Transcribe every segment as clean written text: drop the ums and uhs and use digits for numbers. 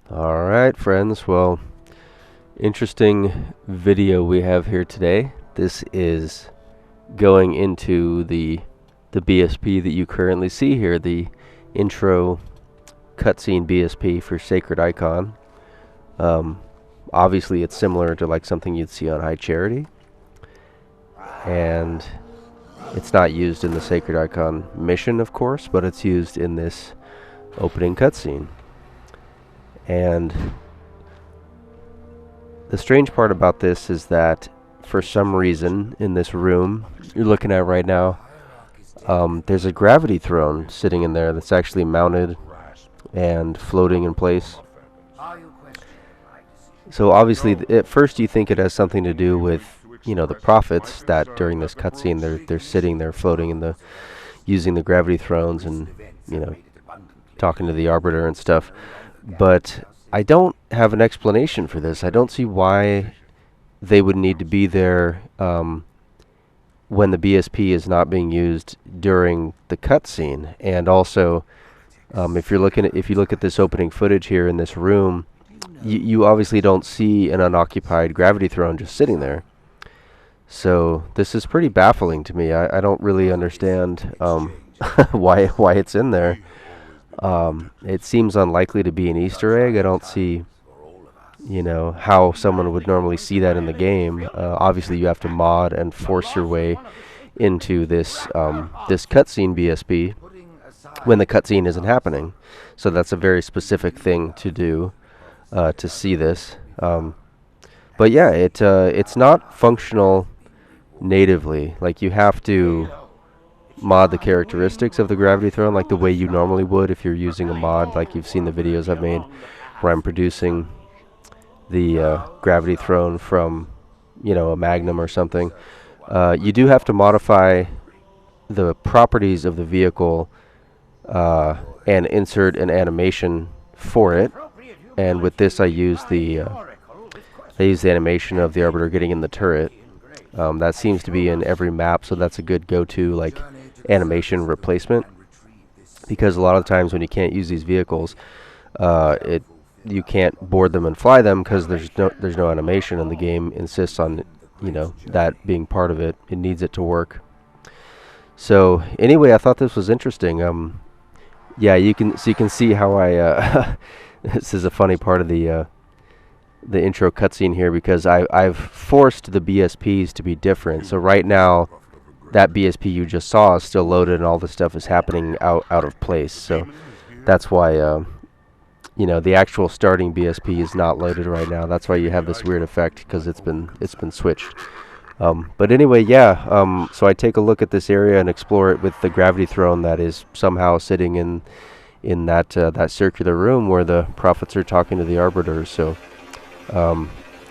Alright friends, well, interesting video we have here today. This is going into the BSP that you currently see here, the intro cutscene BSP for Sacred Icon. Obviously it's similar to like something you'd see on High Charity, and it's not used in the Sacred Icon mission, of course, but it's used in this opening cutscene. And the strange part about this is that for some reason in this room you're looking at right now, there's a gravity throne sitting in there that's actually mounted and floating in place. So obviously at first you think it has something to do with, you know, the prophets, that during this cutscene they're sitting there floating in the, using the gravity thrones and, you know, talking to the Arbiter and stuff. But I don't have an explanation for this. I don't see why they would need to be there when the BSP is not being used during the cutscene. And also, if you look at this opening footage here in this room, you obviously don't see an unoccupied gravity throne just sitting there. So this is pretty baffling to me. I don't really understand why it's in there. It seems unlikely to be an Easter egg. I don't see, you know, how someone would normally see that in the game. Obviously, you have to mod and force your way into this this cutscene BSP when the cutscene isn't happening. So that's a very specific thing to do to see this. But yeah, it's not functional natively. Like, you have to mod the characteristics of the gravity throne like the way you normally would if you're using a mod, like you've seen the videos I've made where I'm producing the gravity throne from, you know, a Magnum or something. You do have to modify the properties of the vehicle and insert an animation for it. And with this I use the animation of the Arbiter getting in the turret. That seems to be in every map, so that's a good go-to like animation replacement, because a lot of times when you can't use these vehicles, you can't board them and fly them because there's no animation, and the game insists on, you know, that being part of it. It needs it to work. So anyway, I thought this was interesting. Yeah, you can see how I this is a funny part of the intro cutscene here, because I've forced the BSPs to be different. So right now that BSP you just saw is still loaded and all this stuff is happening out of place. So that's why you know, the actual starting BSP is not loaded right now. That's why you have this weird effect, because it's been switched. But anyway, yeah, so I take a look at this area and explore it with the gravity throne that is somehow sitting in that that circular room where the prophets are talking to the Arbiters. So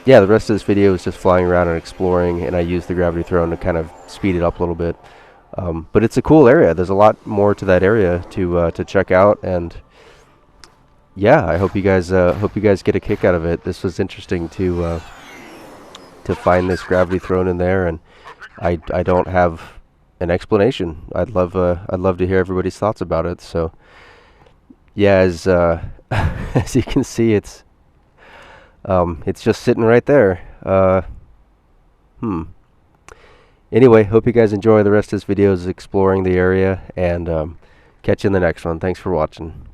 yeah, the rest of this video is just flying around and exploring, and I use the gravity throne to kind of speed it up a little bit. But it's a cool area. There's a lot more to that area to check out, and yeah, I hope you guys get a kick out of it. This was interesting to find this gravity throne in there, and I don't have an explanation. I'd love to hear everybody's thoughts about it. So yeah, as as you can see, it's just sitting right there. Anyway, hope you guys enjoy. The rest of this video is exploring the area, and catch you in the next one. Thanks for watching.